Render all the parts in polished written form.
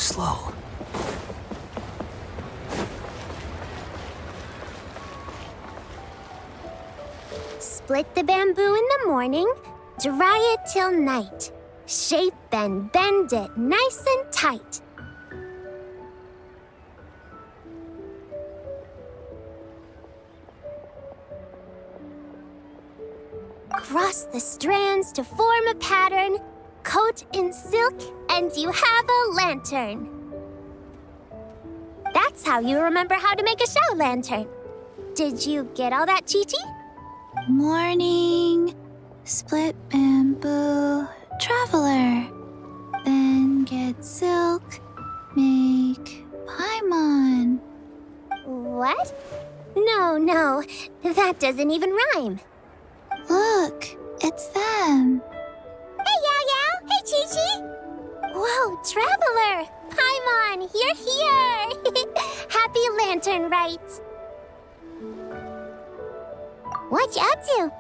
slow. Split the bamboo in the morning, dry it till night. Shape and bend it nice and tight. Cross the strands to form a pattern, coat in silk, and you have a lantern. That's how you remember how to make a show lantern. Did you get all that, Chi-Chi? Morning, split bamboo, traveler. Then get silk, make paimon. What? No, that doesn't even rhyme. Look, it's them. Hey, Yao Yao! Hey, Chi-Chi! Whoa, Traveler! Paimon, you're here! Happy Lantern Rite! What you up to?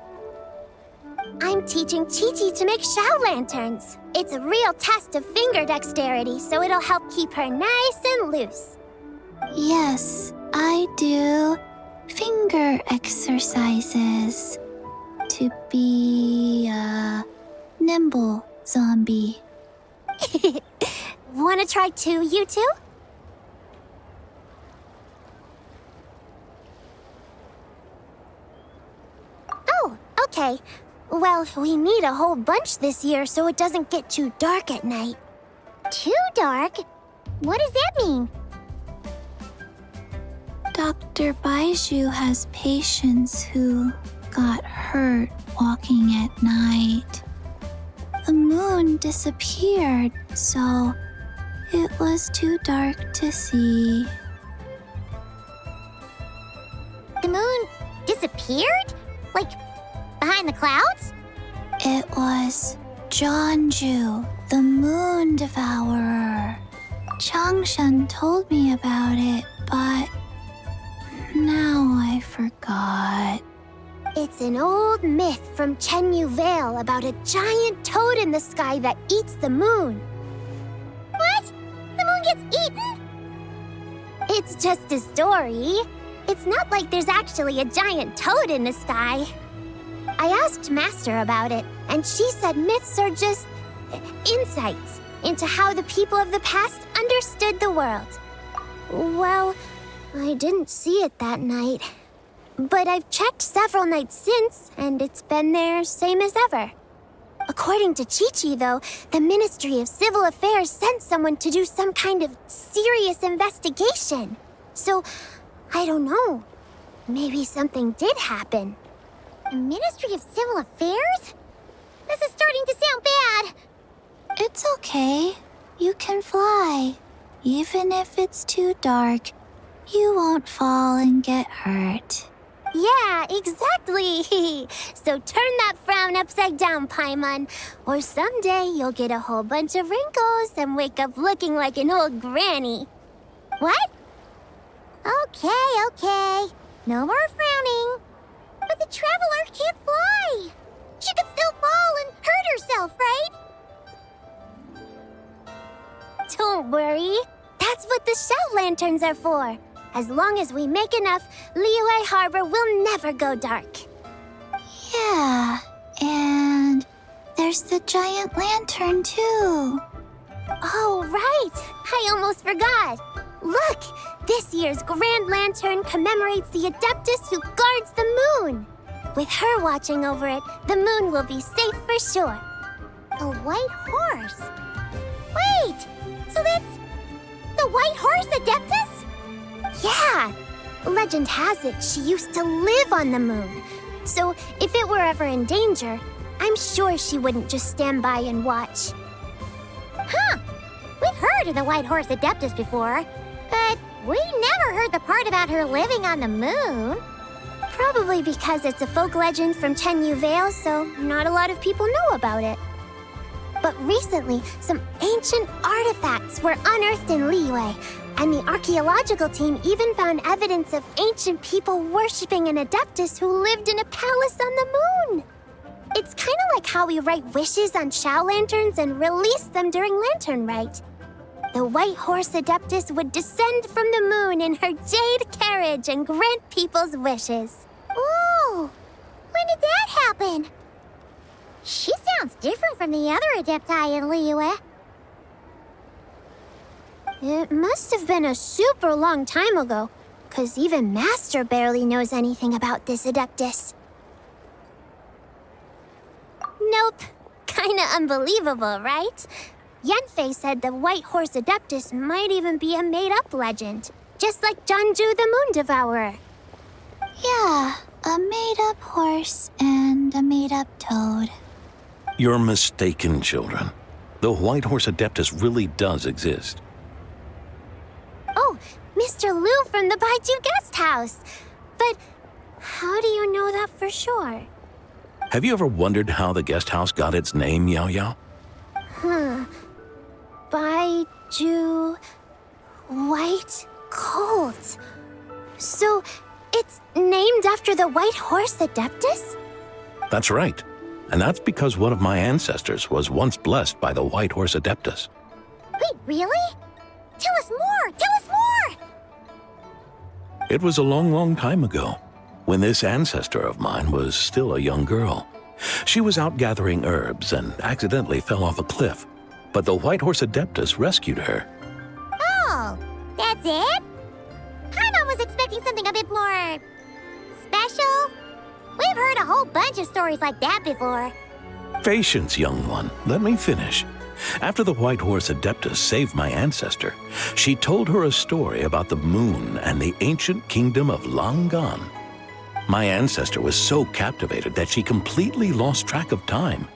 I'm teaching Chi-Chi to make Shao lanterns. It's a real test of finger dexterity, so it'll help keep her nice and loose. Yes, I do finger exercises to be a nimble zombie. Wanna try too, you two? Oh, okay. Well, we need a whole bunch this year so it doesn't get too dark at night. Too dark? What does that mean? Dr. Baiju has patients who got hurt walking at night. The moon disappeared, so it was too dark to see. The moon disappeared? Like, behind the clouds? It was Jeonju, the moon devourer. Changshan told me about it, but now I forgot. It's an old myth from Chenyu Vale about a giant toad in the sky that eats the moon. What? The moon gets eaten? It's just a story. It's not like there's actually a giant toad in the sky. I asked Master about it, and she said myths are just insights into how the people of the past understood the world. Well, I didn't see it that night. But I've checked several nights since, and it's been there same as ever. According to Chi-Chi, though, the Ministry of Civil Affairs sent someone to do some kind of serious investigation. So, I don't know. Maybe something did happen. The Ministry of Civil Affairs? This is starting to sound bad. It's okay. You can fly. Even if it's too dark, you won't fall and get hurt. Yeah, exactly. So turn that frown upside down, Paimon, or someday you'll get a whole bunch of wrinkles and wake up looking like an old granny. What? Okay. No more frowning. But the Traveler can't fly. She could still fall and hurt herself, right? Don't worry. That's what the Shao lanterns are for. As long as we make enough, Liyue Harbor will never go dark. Yeah, and there's the giant lantern too. Oh, right! I almost forgot. Look, this year's Grand Lantern commemorates the Adeptus who guards the moon. With her watching over it, the moon will be safe for sure. A white horse? Wait, so that's the white horse Adeptus? Yeah! Legend has it she used to live on the moon. So if it were ever in danger, I'm sure she wouldn't just stand by and watch. Huh! We've heard of the White Horse Adeptus before, but we never heard the part about her living on the moon. Probably because it's a folk legend from Chenyu Vale, so not a lot of people know about it. But recently, some ancient artifacts were unearthed in Liyue, and the archaeological team even found evidence of ancient people worshipping an Adeptus who lived in a palace on the moon. It's kind of like how we write wishes on Shao lanterns and release them during Lantern Rite. the White Horse Adeptus would descend from the moon in her jade carriage and grant people's wishes. Ooh! When did that happen? She sounds different from the other Adepti in Liyue. It must have been a super long time ago, 'cause even Master barely knows anything about this Adeptus. Nope. Kinda unbelievable, right? Yanfei said the White Horse Adeptus might even be a made-up legend, just like Janju the Moon Devourer. Yeah, a made-up horse and a made-up toad. You're mistaken, children. The White Horse Adeptus really does exist. Oh, Mr. Liu from the Baiju Guest House. But how do you know that for sure? Have you ever wondered how the guest house got its name, Yao Yao? Baiju... White Colt. So, it's named after the White Horse Adeptus? That's right. And that's because one of my ancestors was once blessed by the White Horse Adeptus. Wait, really? Tell us more! Tell us more! It was a long, long time ago, when this ancestor of mine was still a young girl. She was out gathering herbs and accidentally fell off a cliff, but the White Horse Adeptus rescued her. Oh, that's it? Paimon was expecting something a bit more... special? We've heard a whole bunch of stories like that before. Patience, young one. Let me finish. After the White Horse Adeptus saved my ancestor, she told her a story about the moon and the ancient kingdom of Langan. My ancestor was so captivated that she completely lost track of time.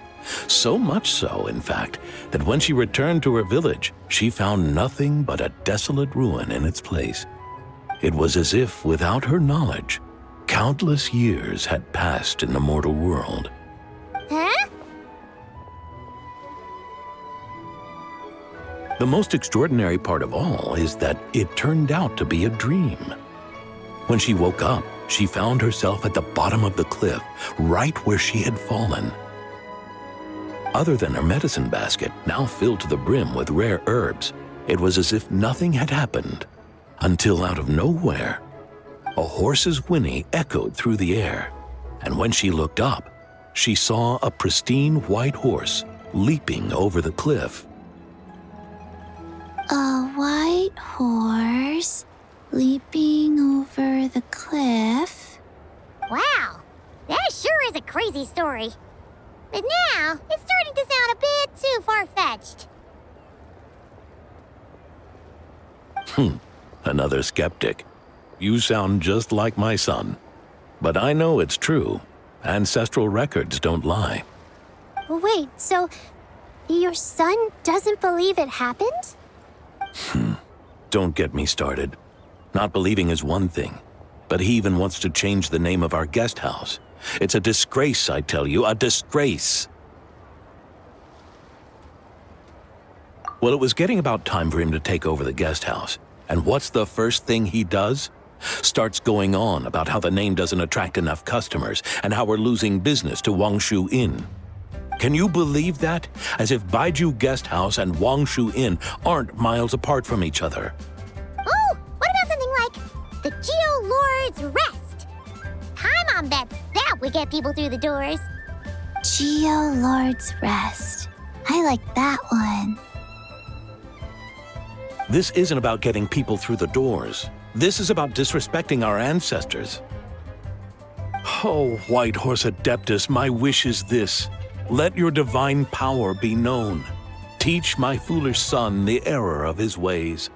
So much so, in fact, that when she returned to her village, she found nothing but a desolate ruin in its place. It was as if, without her knowledge, countless years had passed in the mortal world. Huh? The most extraordinary part of all is that it turned out to be a dream. When she woke up, she found herself at the bottom of the cliff, right where she had fallen. Other than her medicine basket, now filled to the brim with rare herbs, it was as if nothing had happened, until out of nowhere, a horse's whinny echoed through the air, and when she looked up, she saw a pristine white horse leaping over the cliff. A white horse leaping over the cliff? Wow, that sure is a crazy story. But now, it's starting to sound a bit too far-fetched. Another skeptic. You sound just like my son. But I know it's true. Ancestral records don't lie. Wait, so your son doesn't believe it happened? Don't get me started. Not believing is one thing, but he even wants to change the name of our guest house. It's a disgrace, I tell you, a disgrace. Well, it was getting about time for him to take over the guest house. And what's the first thing he does? Starts going on about how the name doesn't attract enough customers and how we're losing business to Wangshu Inn. Can you believe that? As if Baiju Guest House and Wangshu Inn aren't miles apart from each other. Oh, what about something like the Geo Lord's Rest? Paimon bets that would get people through the doors. Geo Lord's Rest. I like that one. This isn't about getting people through the doors. This is about disrespecting our ancestors. Oh, White Horse Adeptus, my wish is this. Let your divine power be known. Teach my foolish son the error of his ways.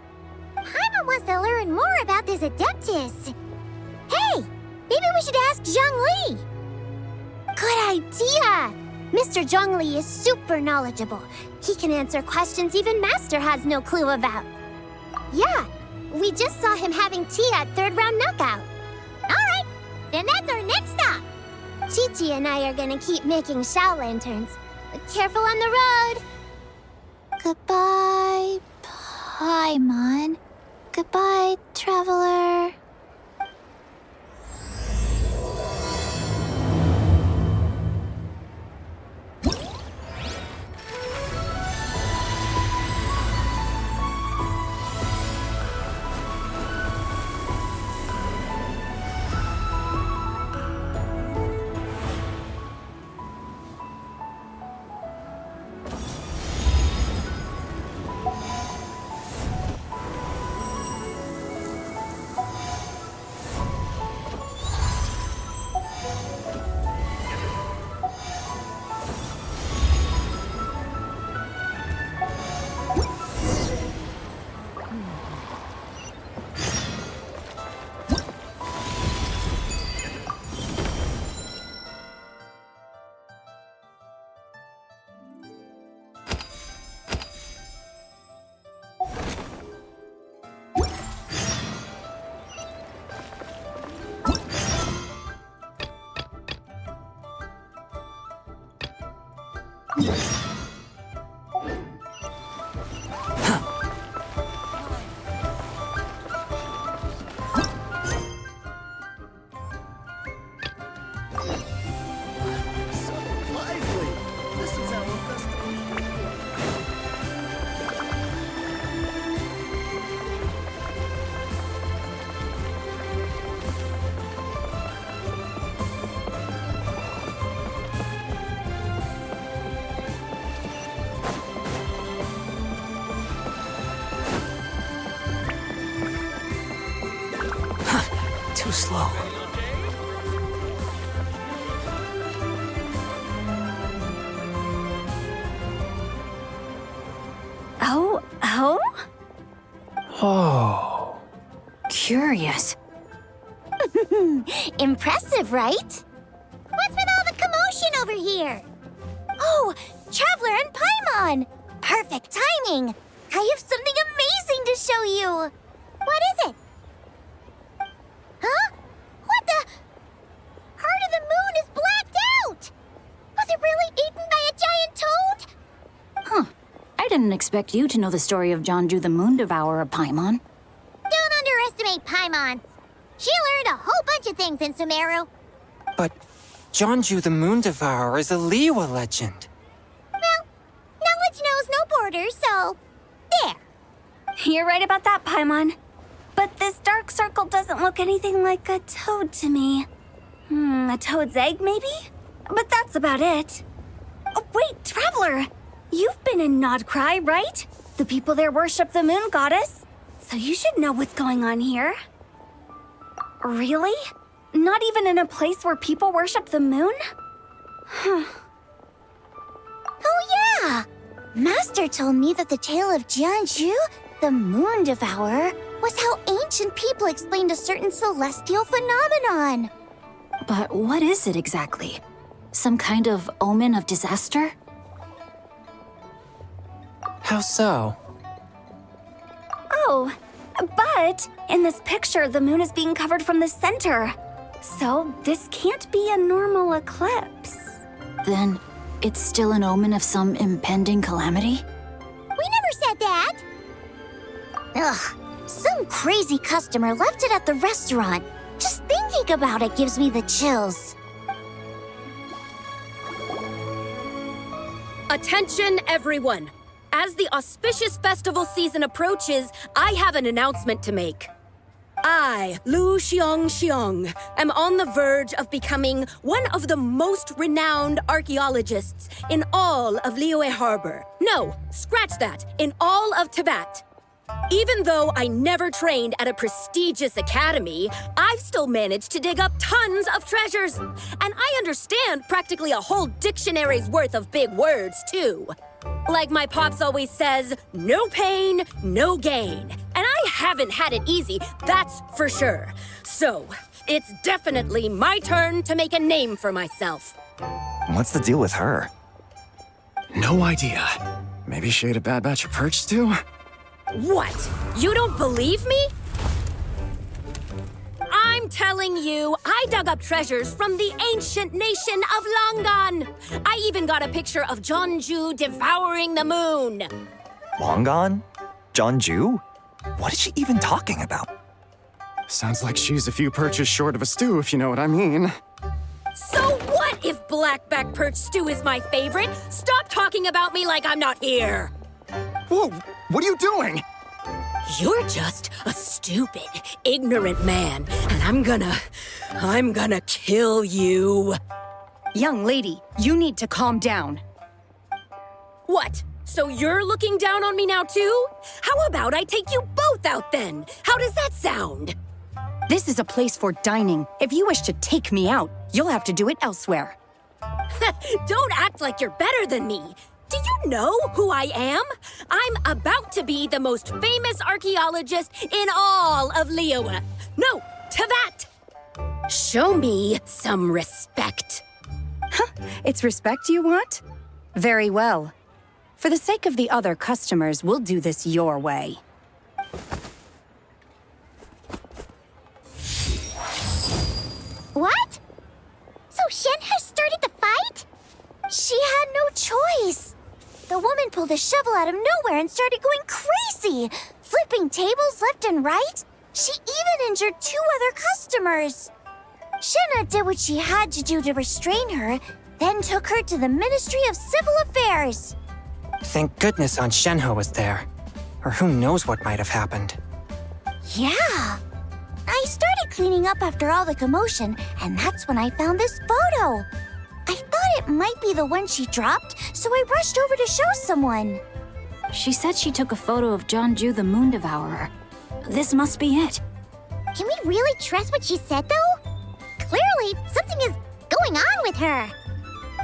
Paimon wants to learn more about this Adeptus. Hey, maybe we should ask Zhang Li. Good idea! Mr. Zhongli is super knowledgeable. He can answer questions even Master has no clue about. Yeah, we just saw him having tea at third round knockout. All right, then that's our next stop. Chi-Chi and I are gonna keep making Shao lanterns. Careful on the road! Goodbye, Paimon. Goodbye, traveler. Too slow. Oh? Oh. Curious. Impressive, right? What's with all the commotion over here? Oh, Traveler and Paimon! Perfect timing! I have something amazing to show you! What is it? Huh? What the? Heart of the Moon is blacked out! Was it really eaten by a giant toad? Huh. I didn't expect you to know the story of Jonju the Moon Devourer, Paimon. Don't underestimate Paimon. She learned a whole bunch of things in Sumeru. But Jonju the Moon Devourer is a Liyue legend. Well, knowledge knows no borders, so there. You're right about that, Paimon. But this dark circle doesn't look anything like a toad to me. A toad's egg, maybe? But that's about it. Oh, wait, Traveler! You've been in Nodcry, right? The people there worship the moon goddess. So you should know what's going on here. Really? Not even in a place where people worship the moon? Oh, yeah! Master told me that the tale of Jianzhu, the moon devourer, was how ancient people explained a certain celestial phenomenon. But what is it exactly? Some kind of omen of disaster? How so? Oh, but in this picture, the moon is being covered from the center. So this can't be a normal eclipse. Then it's still an omen of some impending calamity? We never said that. Ugh, some crazy customer left it at the restaurant. Just thinking about it gives me the chills. Attention, everyone! As the auspicious festival season approaches, I have an announcement to make. I, Lu Xiong, am on the verge of becoming one of the most renowned archaeologists in all of Liyue Harbor. No, scratch that, in all of Tibet. Even though I never trained at a prestigious academy, I've still managed to dig up tons of treasures. And I understand practically a whole dictionary's worth of big words, too. Like my pops always says, no pain, no gain. And I haven't had it easy, that's for sure. So, it's definitely my turn to make a name for myself. What's the deal with her? No idea. Maybe she ate a bad batch of perch stew? What? You don't believe me? I'm telling you, I dug up treasures from the ancient nation of Langan. I even got a picture of Jonju devouring the moon. Longon? Jonju? What is she even talking about? Sounds like she's a few perches short of a stew, if you know what I mean. So what if blackback perch stew is my favorite? Stop talking about me like I'm not here. Whoa, what are you doing? You're just a stupid, ignorant man, and I'm gonna kill you. Young lady, you need to calm down. What? So you're looking down on me now too? How about I take you both out then? How does that sound? This is a place for dining. If you wish to take me out, you'll have to do it elsewhere. Don't act like you're better than me. Do you know who I am? I'm about to be the most famous archaeologist in all of Liyue. No, Tibet! Show me some respect. It's respect you want? Very well. For the sake of the other customers, we'll do this your way. What? So Shen has started the fight? She had no choice. pulled a shovel out of nowhere and started going crazy, flipping tables left and right. She even injured 2 other customers. Shenna did what she had to do to restrain her, then took her to the Ministry of Civil Affairs. Thank goodness Aunt Shenhe was there. Or who knows what might have happened. Yeah. I started cleaning up after all the commotion, and that's when I found this photo. I thought it might be the one she dropped, so I rushed over to show someone. She said she took a photo of Jeonju the Moon Devourer. This must be it. Can we really trust what she said, though? Clearly, something is going on with her.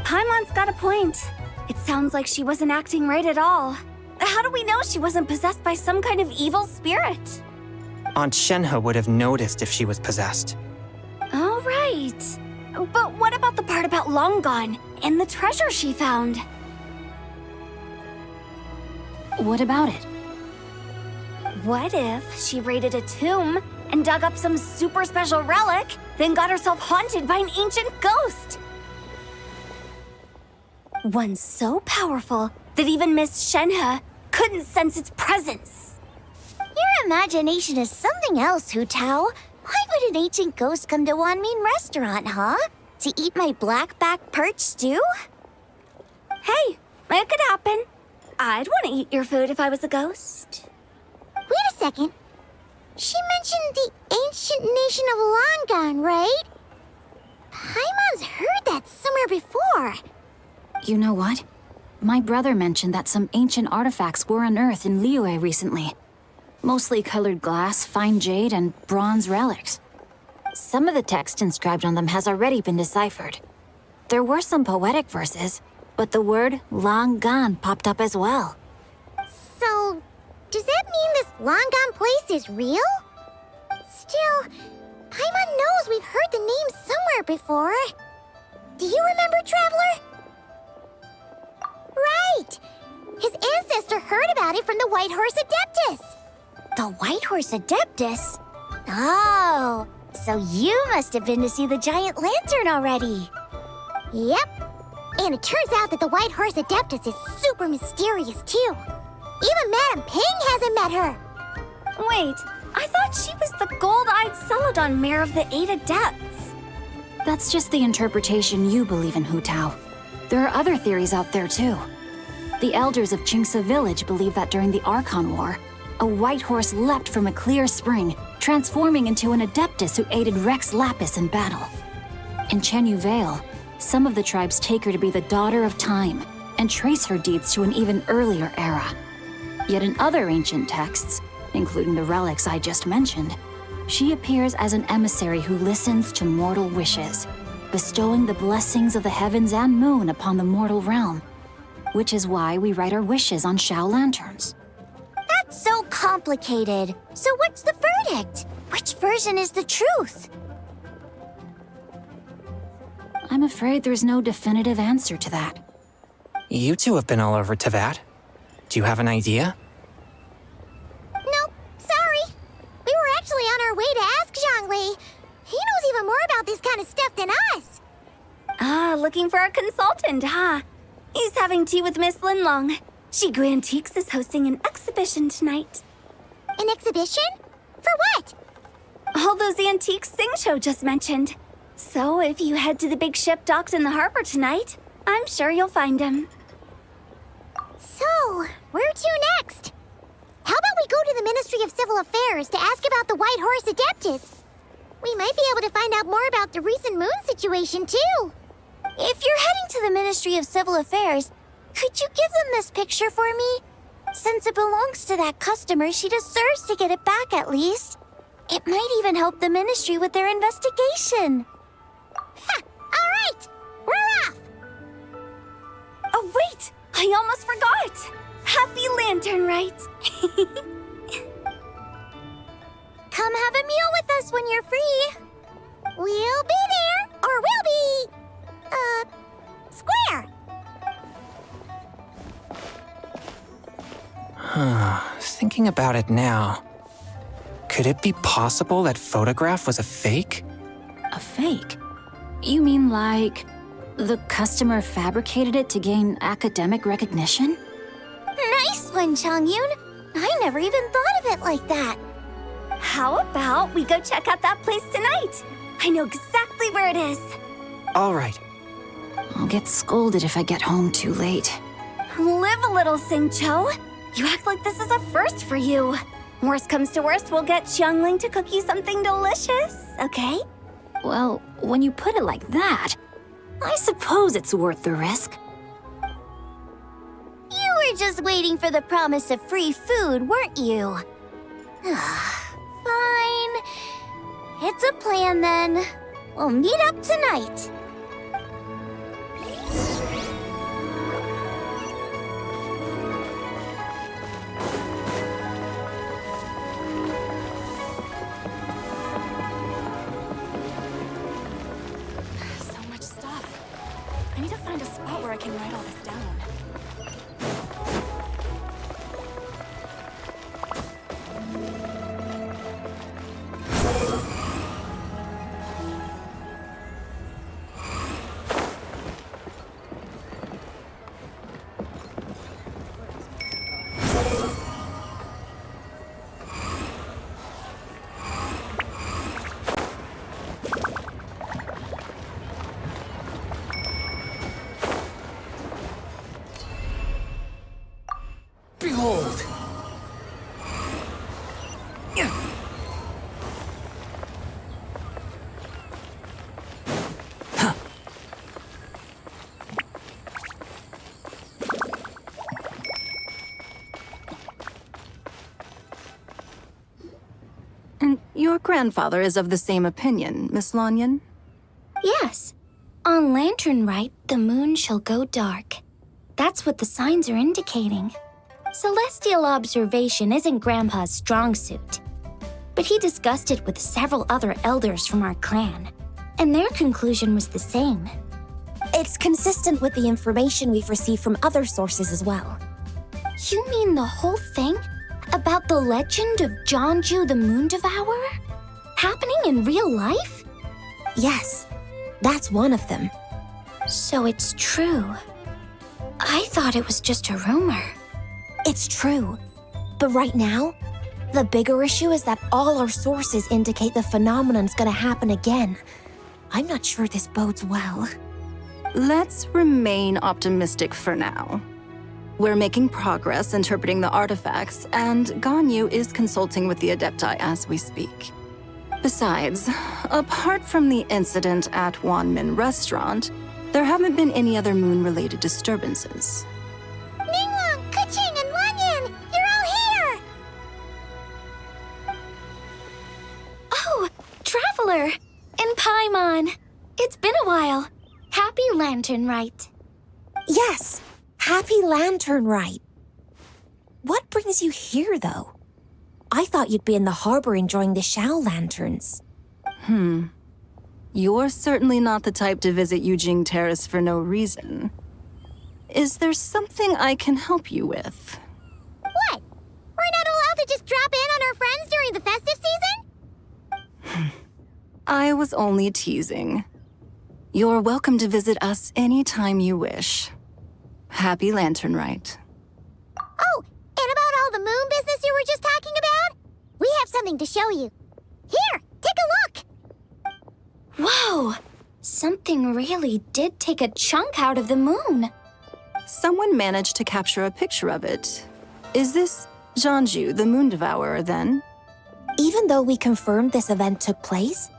Paimon's got a point. It sounds like she wasn't acting right at all. How do we know she wasn't possessed by some kind of evil spirit? Aunt Shenhe would have noticed if she was possessed. All right. But what about the part about Long Gone and the treasure she found? What about it? What if she raided a tomb and dug up some super special relic, then got herself haunted by an ancient ghost? One so powerful that even Miss Shenhe couldn't sense its presence. Your imagination is something else, Hu Tao. Why would an ancient ghost come to Wanmin restaurant, huh? To eat my blackback perch stew? Hey, it could happen. I'd want to eat your food if I was a ghost. Wait a second. She mentioned the ancient nation of Longon, right? Paimon's heard that somewhere before. You know what? My brother mentioned that some ancient artifacts were unearthed in Liyue recently. Mostly colored glass, fine jade, and bronze relics. Some of the text inscribed on them has already been deciphered. There were some poetic verses, but the word long gone popped up as well. So, does that mean this Longon place is real? Still, Paimon knows we've heard the name somewhere before. Do you remember, Traveler? Right! His ancestor heard about it from the White Horse Adeptus. The White Horse Adeptus? Oh, so you must have been to see the giant lantern already. Yep. And it turns out that the White Horse Adeptus is super mysterious, too. Even Madame Ping hasn't met her. Wait, I thought she was the gold-eyed Celadon Mare of the 8 Adepts. That's just the interpretation you believe in, Hu Tao. There are other theories out there, too. The elders of Qingce Village believe that during the Archon War, a white horse leapt from a clear spring, transforming into an Adeptus who aided Rex Lapis in battle. In Chenyu Vale, some of the tribes take her to be the daughter of time and trace her deeds to an even earlier era. Yet in other ancient texts, including the relics I just mentioned, she appears as an emissary who listens to mortal wishes, bestowing the blessings of the heavens and moon upon the mortal realm, which is why we write our wishes on Shao lanterns. That's so complicated. So what's the verdict? Which version is the truth? I'm afraid there's no definitive answer to that. You two have been all over Tevat. Do you have an idea? Nope, sorry. We were actually on our way to ask Zhongli. He knows even more about this kind of stuff than us. Ah, looking for a consultant, huh? He's having tea with Miss Linlong. Shigu Antiques is hosting an exhibition tonight. An exhibition? For what? All those antiques Sing Show just mentioned. So if you head to the big ship docked in the harbor tonight, I'm sure you'll find him. So, where to next? How about we go to the Ministry of Civil Affairs to ask about the White Horse Adeptus? We might be able to find out more about the recent moon situation, too. If you're heading to the Ministry of Civil Affairs, could you give them this picture for me? Since it belongs to that customer, she deserves to get it back at least. It might even help the ministry with their investigation. Ha! All right! We're off! Oh, wait! I almost forgot! Happy Lantern Rite! Come have a meal with us when you're free. We'll be there, or we'll be... square. Thinking about it now, could it be possible that photograph was a fake? A fake? You mean like the customer fabricated it to gain academic recognition? one, Changyun. I never even thought of it like that. How about we go check out that place tonight? I know exactly where it is. All right. I'll get scolded if I get home too late. Live a little, Sing-Cho. You act like this is a first for you. Worst comes to worst, we'll get Xiangling to cook you something delicious, okay? Well, when you put it like that, I suppose it's worth the risk. You were just waiting for the promise of free food, weren't you? Fine. It's a plan then. We'll meet up tonight. So much stuff. I need to find a spot where I can write all this down. Behold! And your grandfather is of the same opinion, Miss Lanyan? Yes. On Lantern Rite, the moon shall go dark. That's what the signs are indicating. Celestial observation isn't Grandpa's strong suit. But he discussed it with several other elders from our clan, and their conclusion was the same. It's consistent with the information we've received from other sources as well. You mean the whole thing? About the legend of Jeonju the Moon Devourer? Happening in real life? Yes, that's one of them. So it's true. I thought it was just a rumor. It's true. But right now, the bigger issue is that all our sources indicate the phenomenon's gonna happen again. I'm not sure this bodes well. Let's remain optimistic for now. We're making progress interpreting the artifacts, and Ganyu is consulting with the Adepti as we speak. Besides, apart from the incident at Wanmin Restaurant, there haven't been any other moon-related disturbances. Ningguang, Keqing, and Lanyan! You're all here! Oh, Traveler! And Paimon! It's been a while. Happy Lantern Rite. Yes, Happy Lantern Rite. What brings you here, though? I thought you'd be in the harbor enjoying the Shao lanterns. You're certainly not the type to visit Yujing Terrace for no reason. Is there something I can help you with? What? We're not allowed to just drop in on our friends during the festive season? I was only teasing. You're welcome to visit us anytime you wish. Happy Lantern Rite. Oh, and about all the moon business you were just talking about? We have something to show you. Here, take a look! Whoa! Something really did take a chunk out of the moon. Someone managed to capture a picture of it. Is this Jeonju, the Moon Devourer, then? Even though we confirmed this event took place,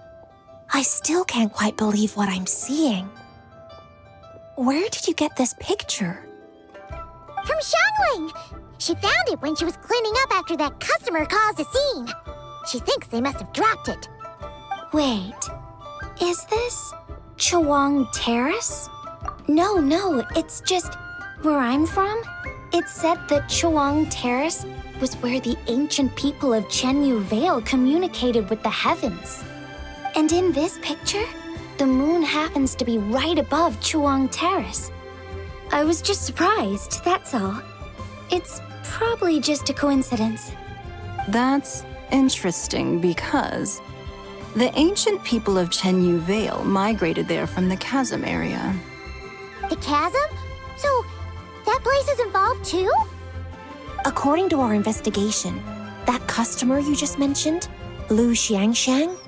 I still can't quite believe what I'm seeing. Where did you get this picture? From Xiangling! She found it when she was cleaning up after that customer caused a scene. She thinks they must have dropped it. Wait, is this Chuang Terrace? No, it's just where I'm from. It said that Chuang Terrace was where the ancient people of Chenyu Vale communicated with the heavens. And in this picture, the moon happens to be right above Chuang Terrace. I was just surprised, that's all. It's probably just a coincidence. That's interesting because the ancient people of Chenyu Vale migrated there from the chasm area. The chasm? So, that place is involved too? According to our investigation, that customer you just mentioned, Lu Xiangxiang,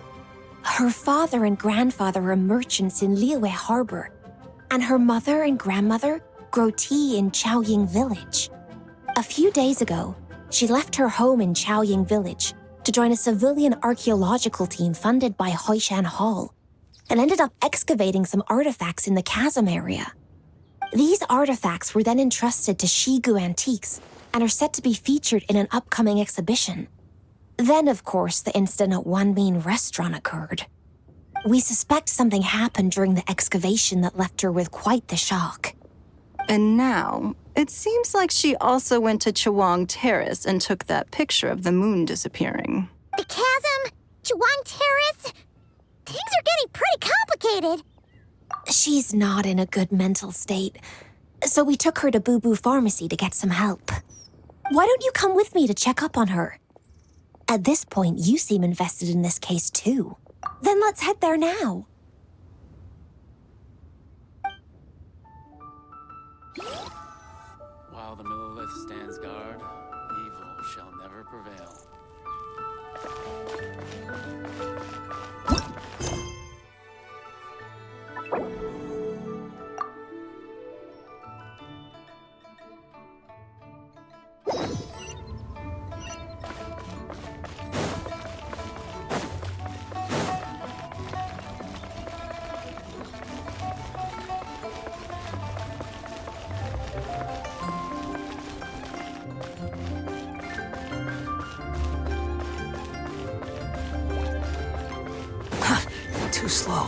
her father and grandfather are merchants in Liyue Harbor, and her mother and grandmother grow tea in Chaoying Village. A few days ago, she left her home in Chaoying Village to join a civilian archaeological team funded by Hoishan Hall, and ended up excavating some artifacts in the chasm area. These artifacts were then entrusted to Shigu Antiques and are set to be featured in an upcoming exhibition. Then, of course, the incident at Wanmin Restaurant occurred. We suspect something happened during the excavation that left her with quite the shock. And now, it seems like she also went to Chawang Terrace and took that picture of the moon disappearing. The chasm? Chawang Terrace? Things are getting pretty complicated. She's not in a good mental state, so we took her to Boo Boo Pharmacy to get some help. Why don't you come with me to check up on her? At this point, you seem invested in this case too. Then let's head there now. While the Millilith stands guard, evil shall never prevail. Too slow.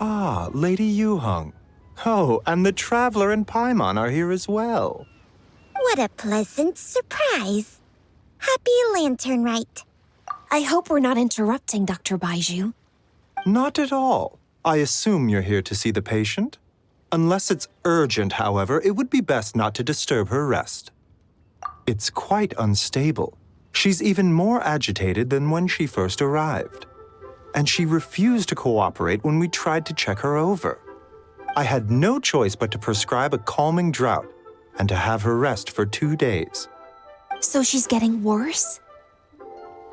Ah, Lady Yuheng. Oh, and the Traveler and Paimon are here as well. What a pleasant surprise. Happy Lantern Rite. I hope we're not interrupting, Dr. Baiju. Not at all. I assume you're here to see the patient? Unless it's urgent, however, it would be best not to disturb her rest. It's quite unstable. She's even more agitated than when she first arrived. And she refused to cooperate when we tried to check her over. I had no choice but to prescribe a calming draught and to have her rest for 2 days. So she's getting worse?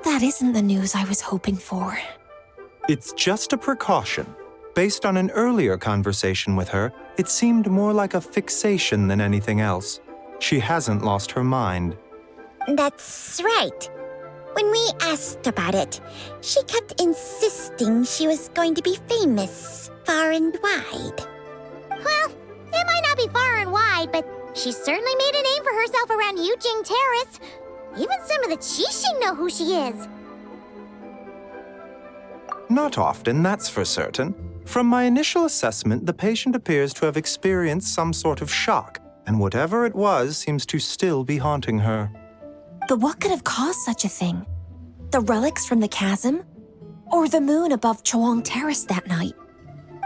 That isn't the news I was hoping for. It's just a precaution. Based on an earlier conversation with her, it seemed more like a fixation than anything else. She hasn't lost her mind. That's right. When we asked about it, she kept insisting she was going to be famous far and wide. Well, it might not be far and wide, but she certainly made a name for herself around Yujing Terrace. Even some of the Qixing know who she is. Not often, that's for certain. From my initial assessment, the patient appears to have experienced some sort of shock, and whatever it was seems to still be haunting her. But what could have caused such a thing? The relics from the chasm? Or the moon above Chawang Terrace that night?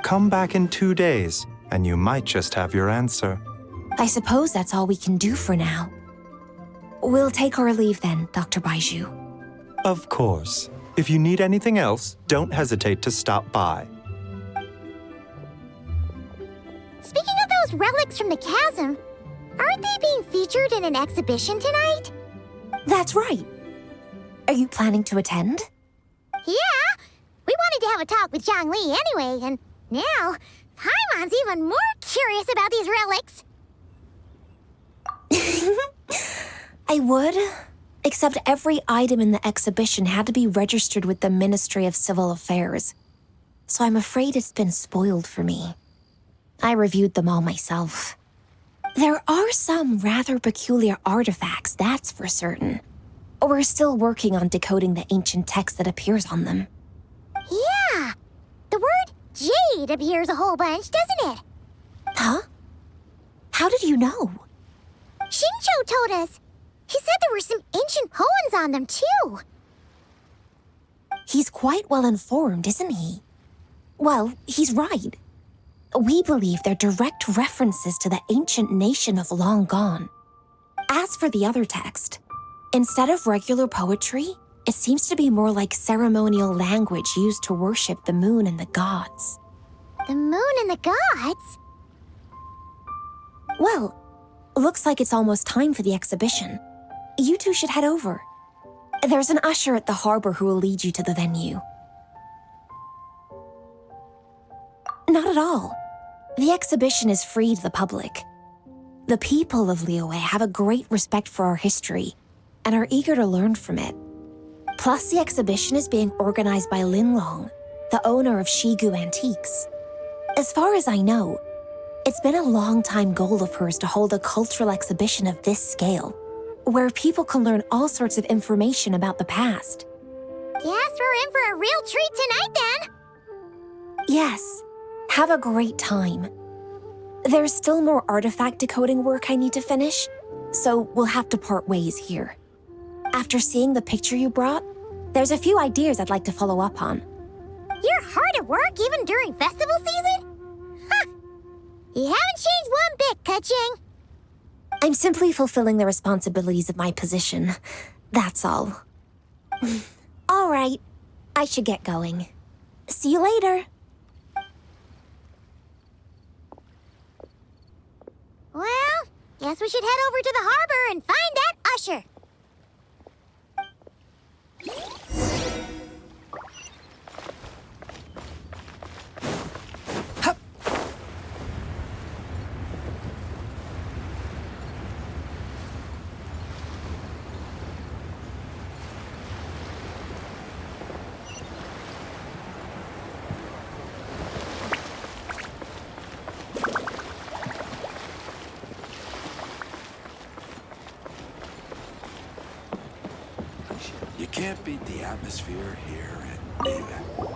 Come back in 2 days, and you might just have your answer. I suppose that's all we can do for now. We'll take our leave then, Dr. Baiju. Of course. If you need anything else, don't hesitate to stop by. Speaking of those relics from the chasm, aren't they being featured in an exhibition tonight? That's right. Are you planning to attend? Yeah! We wanted to have a talk with Zhang Li anyway, and now Paimon's even more curious about these relics. I would, except every item in the exhibition had to be registered with the Ministry of Civil Affairs. So I'm afraid it's been spoiled for me. I reviewed them all myself. There are some rather peculiar artifacts, that's for certain. We're still working on decoding the ancient text that appears on them. Yeah! The word jade appears a whole bunch, doesn't it? Huh? How did you know? Xinqiu told us. He said there were some ancient poems on them, too. He's quite well informed, isn't he? Well, he's right. We believe they're direct references to the ancient nation of long gone. As for the other text, instead of regular poetry, it seems to be more like ceremonial language used to worship the moon and the gods. The moon and the gods? Well, looks like it's almost time for the exhibition. You two should head over. There's an usher at the harbor who will lead you to the venue. Not at all. The exhibition is free to the public. The people of Liyue have a great respect for our history and are eager to learn from it. Plus, the exhibition is being organized by Linlong, the owner of Shigu Antiques. As far as I know, it's been a long-time goal of hers to hold a cultural exhibition of this scale, where people can learn all sorts of information about the past. Guess we're in for a real treat tonight, then. Yes, have a great time. There's still more artifact decoding work I need to finish, so we'll have to part ways here. After seeing the picture you brought, there's a few ideas I'd like to follow up on. You're hard at work even during festival season? Huh. You haven't changed one bit, Ka-Ching. I'm simply fulfilling the responsibilities of my position. That's all. All right, I should get going. See you later. Well, guess we should head over to the harbor and find that usher. You can't beat the atmosphere here at Liyue.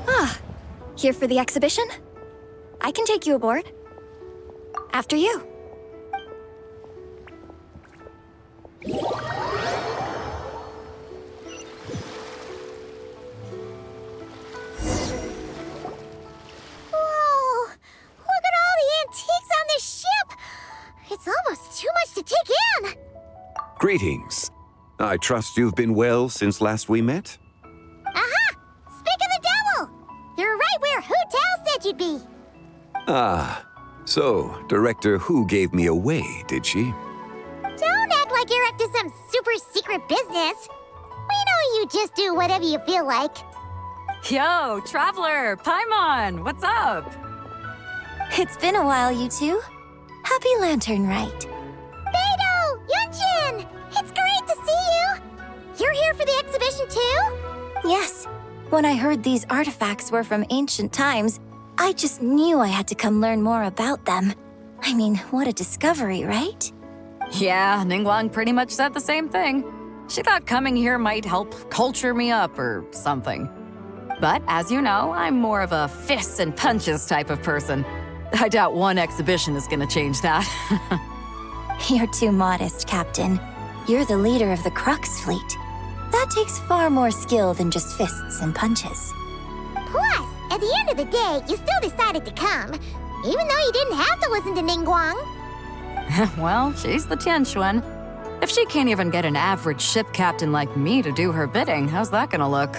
Ah, here for the exhibition? I can take you aboard. After you. Whoa! Look at all the antiques on this ship! It's almost too much to take in! Greetings. I trust you've been well since last we met? Aha! Speak of the devil! You're right where Hu Tao said you'd be! Ah, so Director Hu gave me away, did she? Don't act like you're up to some super secret business! We know you just do whatever you feel like. Yo, Traveler, Paimon, what's up? It's been a while, you two. Happy Lantern Rite. Beidou! Yunshin! It's great to see you! You're here for the exhibition too? Yes. When I heard these artifacts were from ancient times, I just knew I had to come learn more about them. I mean, what a discovery, right? Yeah, Ningguang pretty much said the same thing. She thought coming here might help culture me up or something. But as you know, I'm more of a fists and punches type of person. I doubt one exhibition is gonna change that. You're too modest, Captain. You're the leader of the Crux fleet. That takes far more skill than just fists and punches. Plus, at the end of the day, you still decided to come, even though you didn't have to listen to Ningguang. Well, she's the Tianquan. If she can't even get an average ship captain like me to do her bidding, how's that gonna look?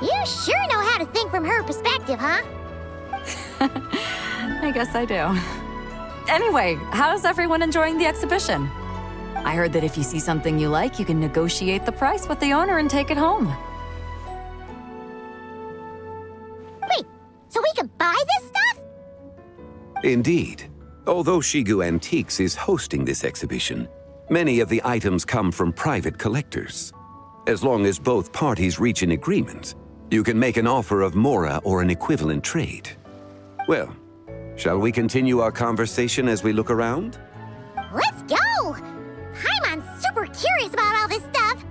You sure know how to think from her perspective, huh? I guess I do. Anyway, how's everyone enjoying the exhibition? I heard that if you see something you like, you can negotiate the price with the owner and take it home. Wait, so we can buy this stuff? Indeed. Although Shigu Antiques is hosting this exhibition, many of the items come from private collectors. As long as both parties reach an agreement, you can make an offer of mora or an equivalent trade. Well, shall we continue our conversation as we look around? Let's go! Paimon's super curious about all this stuff.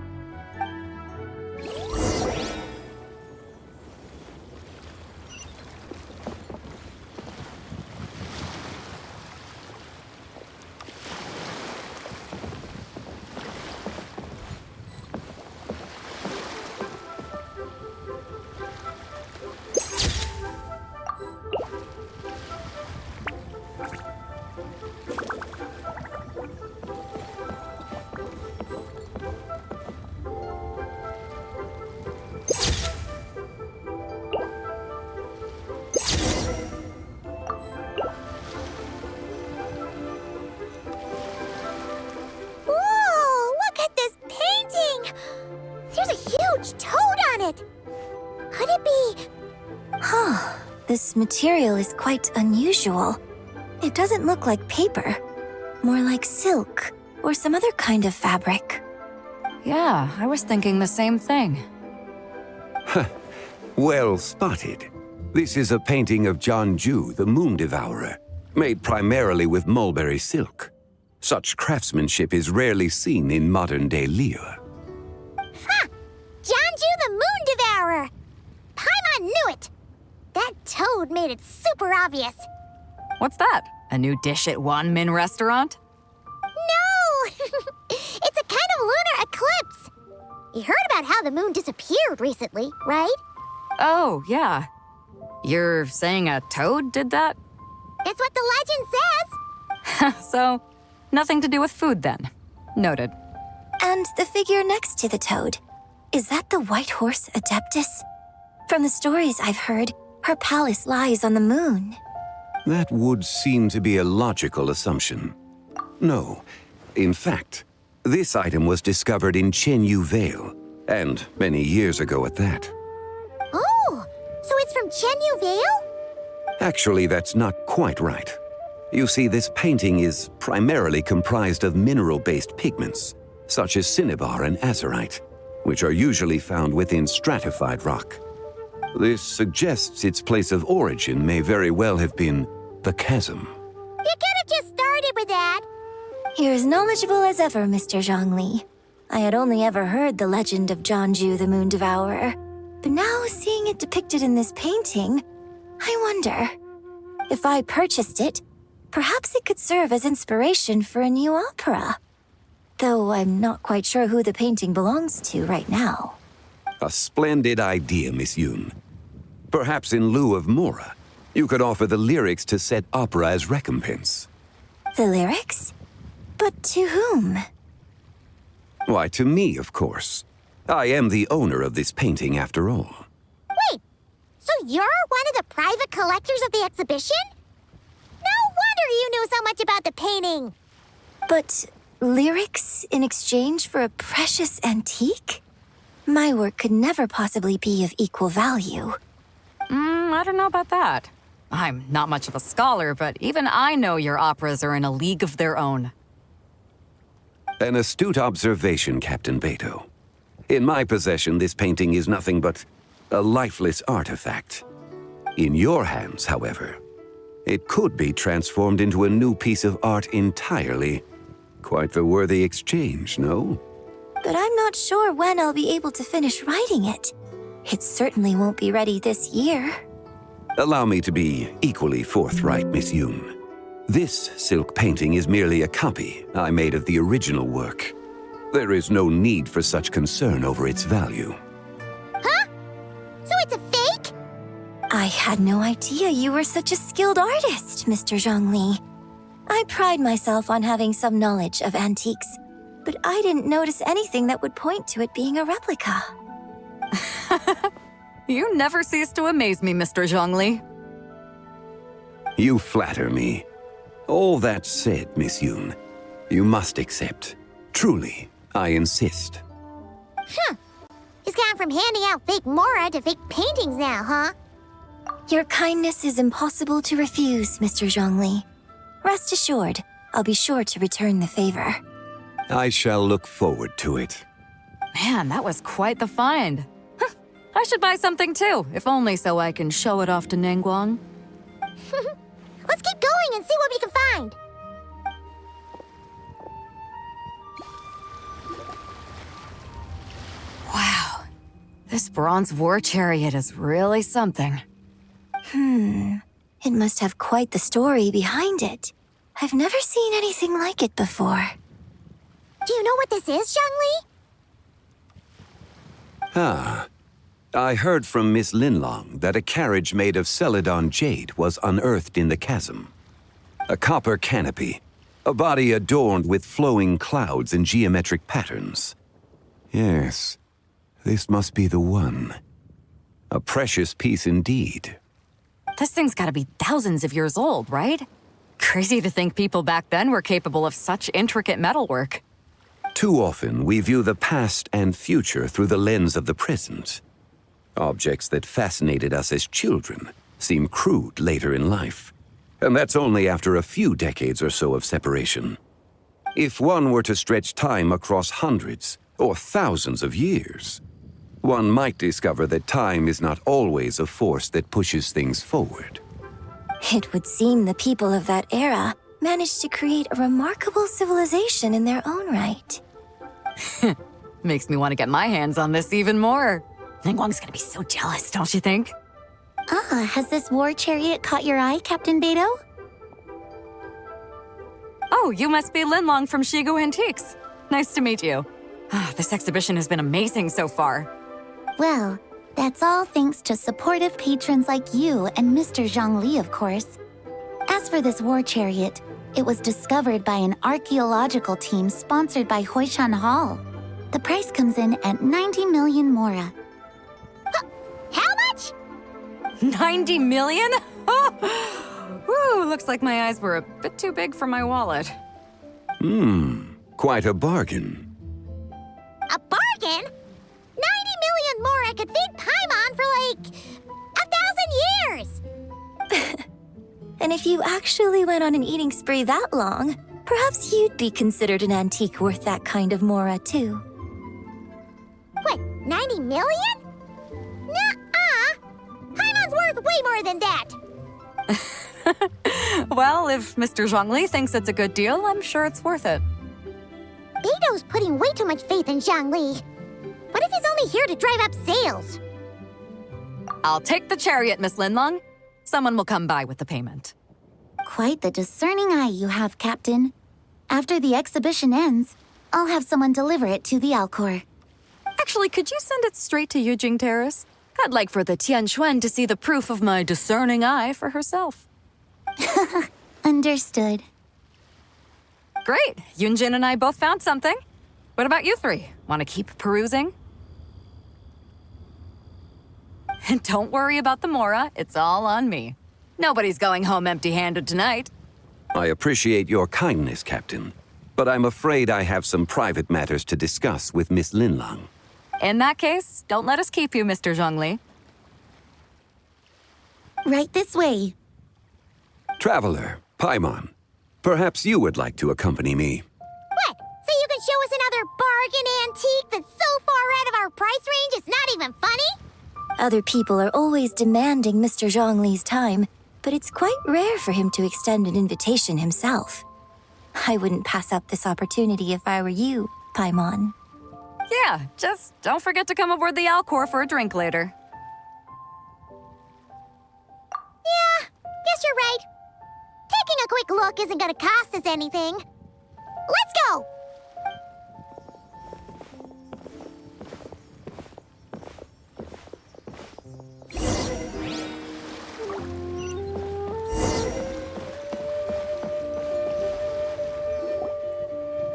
Whoa! Look at this painting! There's a huge toad on it! Could it be... Huh. This material is quite unusual. It doesn't look like paper. More like silk or some other kind of fabric. Yeah, I was thinking the same thing. Well spotted. This is a painting of Jeonju, the Moon Devourer, made primarily with mulberry silk. Such craftsmanship is rarely seen in modern-day Liyue. Ha! Jeonju the Moon Devourer! Paimon knew it! That toad made it super obvious. What's that? A new dish at Wanmin restaurant? No! It's a kind of lunar eclipse. You heard about how the moon disappeared recently, right? Oh, yeah. You're saying a toad did that? It's what the legend says. So, nothing to do with food then. Noted. And the figure next to the toad, is that the White Horse Adeptus? From the stories I've heard, her palace lies on the moon. That would seem to be a logical assumption. No. In fact, this item was discovered in Chenyu Vale, and many years ago at that. Oh, so it's from Chenyu Vale? Actually, that's not quite right. You see, this painting is primarily comprised of mineral-based pigments, such as cinnabar and azurite, which are usually found within stratified rock. This suggests its place of origin may very well have been the chasm. You could have just started with that. You're as knowledgeable as ever, Mr. Zhongli. I had only ever heard the legend of Jeonju the Moon Devourer, but now seeing it depicted in this painting, I wonder, if I purchased it, perhaps it could serve as inspiration for a new opera. Though I'm not quite sure who the painting belongs to right now. A splendid idea, Miss Yoon. Perhaps in lieu of Mora, you could offer the lyrics to said opera as recompense. The lyrics? But to whom? Why, to me, of course. I am the owner of this painting, after all. Wait, so you're one of the private collectors of the exhibition? No wonder you knew so much about the painting. But lyrics in exchange for a precious antique? My work could never possibly be of equal value. I don't know about that. I'm not much of a scholar, but even I know your operas are in a league of their own. An astute observation, Captain Beto. In my possession, this painting is nothing but a lifeless artifact. In your hands, however, it could be transformed into a new piece of art entirely. Quite the worthy exchange, no? But I'm not sure when I'll be able to finish writing it. It certainly won't be ready this year. Allow me to be equally forthright, Miss Yoon. This silk painting is merely a copy I made of the original work. There is no need for such concern over its value. Huh? So it's a fake? I had no idea you were such a skilled artist, Mr. Zhongli. I pride myself on having some knowledge of antiques, but I didn't notice anything that would point to it being a replica. You never cease to amaze me, Mr. Zhongli. You flatter me. All that said, Miss Yoon, you must accept. Truly, I insist. Huh. He's gone from handing out fake Mora to fake paintings now, huh? Your kindness is impossible to refuse, Mr. Zhongli. Rest assured, I'll be sure to return the favor. I shall look forward to it. Man, that was quite the find. I should buy something too, if only so I can show it off to Nangguang. Let's keep going and see what we can find. Wow, this bronze war chariot is really something. It must have quite the story behind it. I've never seen anything like it before. Do you know what this is, Zhongli? Ah. I heard from Miss Linlong that a carriage made of Celadon jade was unearthed in the chasm. A copper canopy, a body adorned with flowing clouds and geometric patterns. Yes, This must be the one. A precious piece indeed. This thing's gotta be thousands of years old, right? Crazy to think people back then were capable of such intricate metalwork. Too often, we view the past and future through the lens of the present. Objects that fascinated us as children seem crude later in life. And that's only after a few decades or so of separation. If one were to stretch time across hundreds or thousands of years, one might discover that time is not always a force that pushes things forward. It would seem the people of that era managed to create a remarkable civilization in their own right. Makes me want to get my hands on this even more. Ningguang's gonna be so jealous, don't you think? Ah, has this war chariot caught your eye, Captain Beidou? Oh, you must be Linlong from Shigu Antiques. Nice to meet you. This exhibition has been amazing so far. Well, that's all thanks to supportive patrons like you and Mr. Zhongli, of course. As for this war chariot, it was discovered by an archaeological team sponsored by Huishan Hall. The price comes in at 90 million mora. How much? 90 million? Woo, looks like my eyes were a bit too big for my wallet. Quite a bargain. A bargain? 90 million mora could feed Paimon for like 1,000 years! And if you actually went on an eating spree that long, perhaps you'd be considered an antique worth that kind of mora, too. What, 90 million? Nuh-uh! Paimon's worth way more than that! Well, if Mr. Zhongli thinks it's a good deal, I'm sure it's worth it. Beidou's putting way too much faith in Zhongli. What if he's only here to drive up sales? I'll take the chariot, Miss Linlong. Someone will come by with the payment. Quite the discerning eye you have, Captain. After the exhibition ends, I'll have someone deliver it to the Alcor. Actually, could you send it straight to Yujing Terrace? I'd like for the Tianquan to see the proof of my discerning eye for herself. Understood. Great. Yunjin and I both found something. What about you three? Want to keep perusing? And don't worry about the mora. It's all on me. Nobody's going home empty-handed tonight. I appreciate your kindness, Captain, but I'm afraid I have some private matters to discuss with Miss Linlong. In that case, don't let us keep you, Mr. Zhongli. Right this way. Traveler, Paimon, perhaps you would like to accompany me. What? So you can show us another bargain antique that's so far out of our price range it's not even funny? Other people are always demanding Mr. Zhongli's time, but it's quite rare for him to extend an invitation himself. I wouldn't pass up this opportunity if I were you, Paimon. Yeah, just don't forget to come aboard the Alcor for a drink later. Yeah, guess you're right. Taking a quick look isn't gonna cost us anything. Let's go!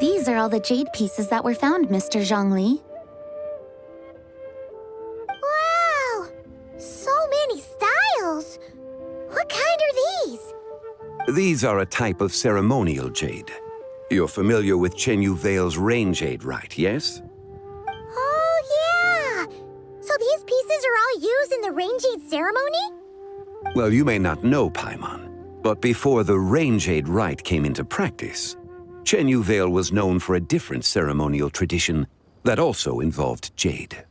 These are all the jade pieces that were found, Mr. Zhongli. Wow! So many styles! What kind are these? These are a type of ceremonial jade. You're familiar with Chenyu Vale's rain jade, right, yes? Oh, yeah! So these pieces are all used in the rain jade ceremony? Well, you may not know, Paimon, but before the rain jade rite came into practice, Chenyu Vale was known for a different ceremonial tradition that also involved jade.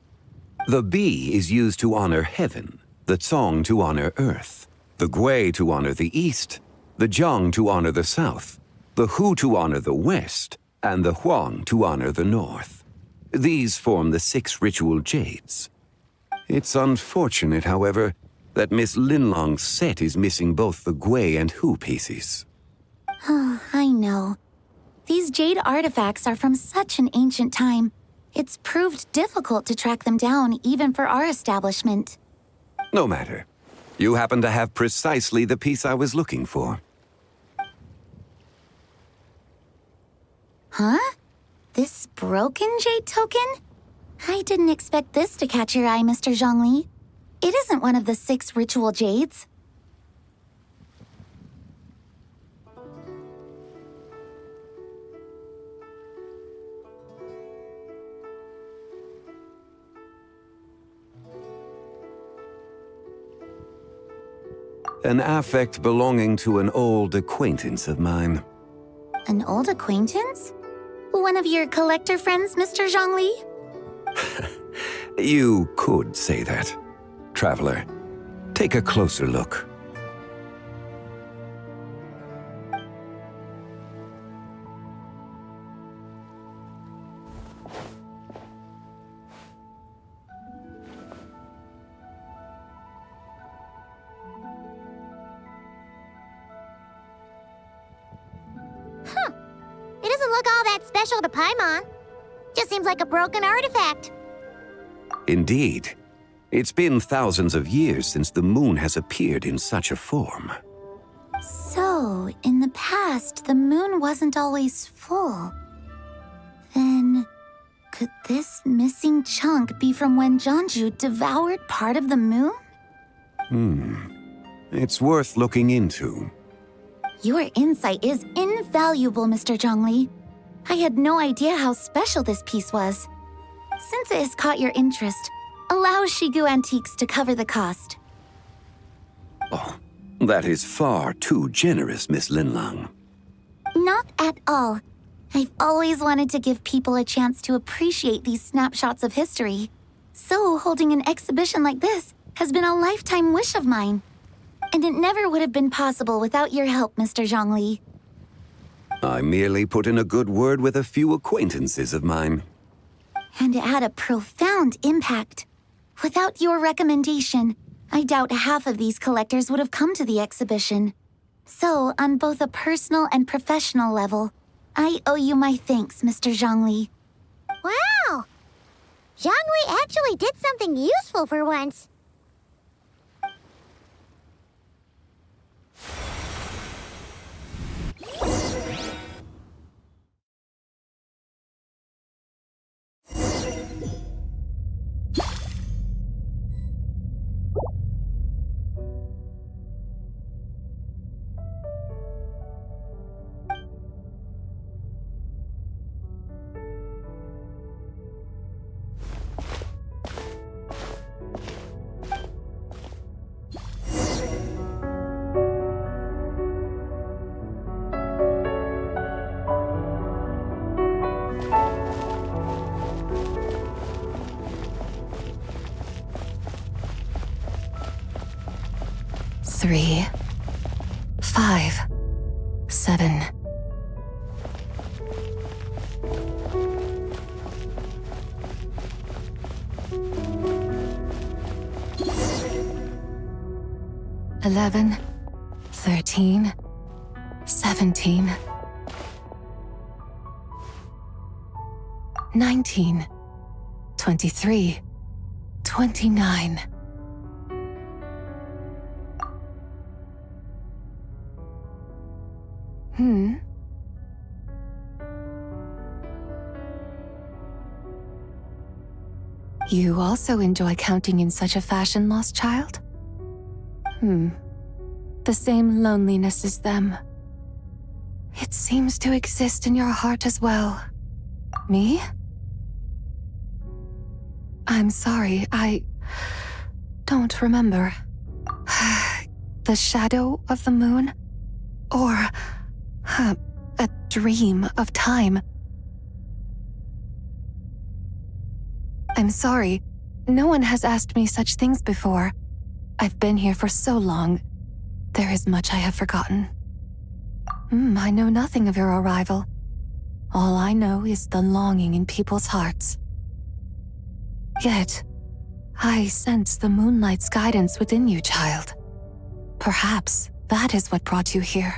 The bee is used to honor heaven, the Tsong to honor earth, the Gui to honor the east, the Jiang to honor the south, the Hu to honor the west, and the Huang to honor the north. These form the 6 ritual jades. It's unfortunate, however, that Miss Linlong's set is missing both the Gui and Hu pieces. Oh, I know. These jade artifacts are from such an ancient time. It's proved difficult to track them down, even for our establishment. No matter. You happen to have precisely the piece I was looking for. Huh? This broken jade token? I didn't expect this to catch your eye, Mr. Zhongli. It isn't one of the 6 ritual jades. An affect belonging to an old acquaintance of mine. An old acquaintance? One of your collector friends, Mr. Zhongli? You could say that. Traveler, take a closer look. It doesn't look all that special to Paimon. Just seems like a broken artifact. Indeed. It's been thousands of years since the moon has appeared in such a form. So, in the past, the moon wasn't always full. Then, could this missing chunk be from when Jeonju devoured part of the moon? It's worth looking into. Your insight is invaluable, Mr. Zhongli. I had no idea how special this piece was. Since it has caught your interest, allow Shigu Antiques to cover the cost. Oh, that is far too generous, Miss Linlang. Not at all. I've always wanted to give people a chance to appreciate these snapshots of history. So holding an exhibition like this has been a lifetime wish of mine. And it never would have been possible without your help, Mr. Zhongli. I merely put in a good word with a few acquaintances of mine. And it had a profound impact. Without your recommendation, I doubt half of these collectors would have come to the exhibition. So, on both a personal and professional level, I owe you my thanks, Mr. Zhongli. Wow! Zhongli actually did something useful for once. Three, 5, 7. $11, 13, 17, 19, 23, 29. You also enjoy counting in such a fashion, lost child? The same loneliness as them. It seems to exist in your heart as well. Me? I'm sorry, I don't remember. The shadow of the moon? Or a dream of time? I'm sorry. No one has asked me such things before. I've been here for so long. There is much I have forgotten. I know nothing of your arrival. All I know is the longing in people's hearts. Yet, I sense the moonlight's guidance within you, child. Perhaps that is what brought you here.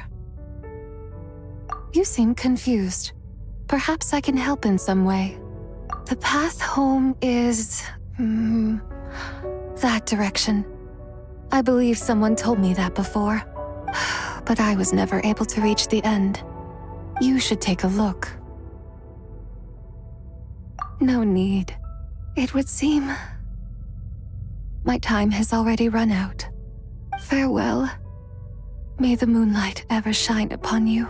You seem confused. Perhaps I can help in some way. The path home is... that direction. I believe someone told me that before, but I was never able to reach the end. You should take a look. No need. It would seem my time has already run out. Farewell. May the moonlight ever shine upon you.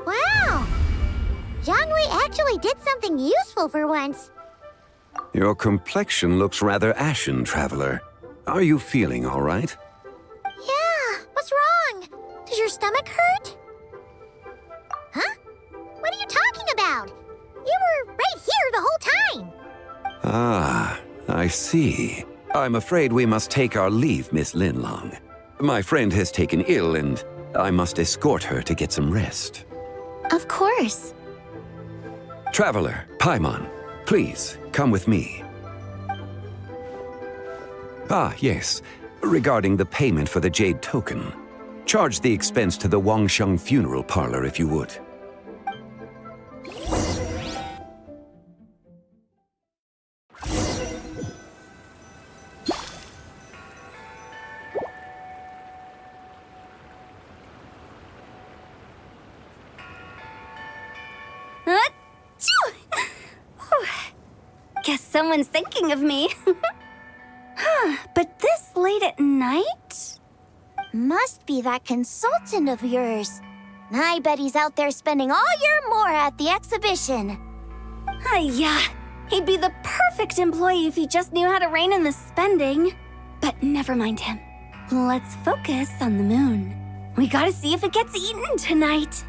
Wow! Zhongli actually did something useful for once. Your complexion looks rather ashen, traveler. Are you feeling all right? Yeah, what's wrong? Does your stomach hurt? Huh? What are you talking about? You were right here the whole time. Ah, I see. I'm afraid we must take our leave, Miss Linlong. My friend has taken ill and I must escort her to get some rest. Of course. Traveler, Paimon, please, come with me. Ah, yes. Regarding the payment for the Jade Token. Charge the expense to the Wangsheng Funeral Parlor if you would. Guess someone's thinking of me. But this late at night? Must be that consultant of yours. I bet he's out there spending all year more at the exhibition. Yeah, he'd be the perfect employee if he just knew how to rein in the spending. But never mind him. Let's focus on the moon. We gotta see if it gets eaten tonight.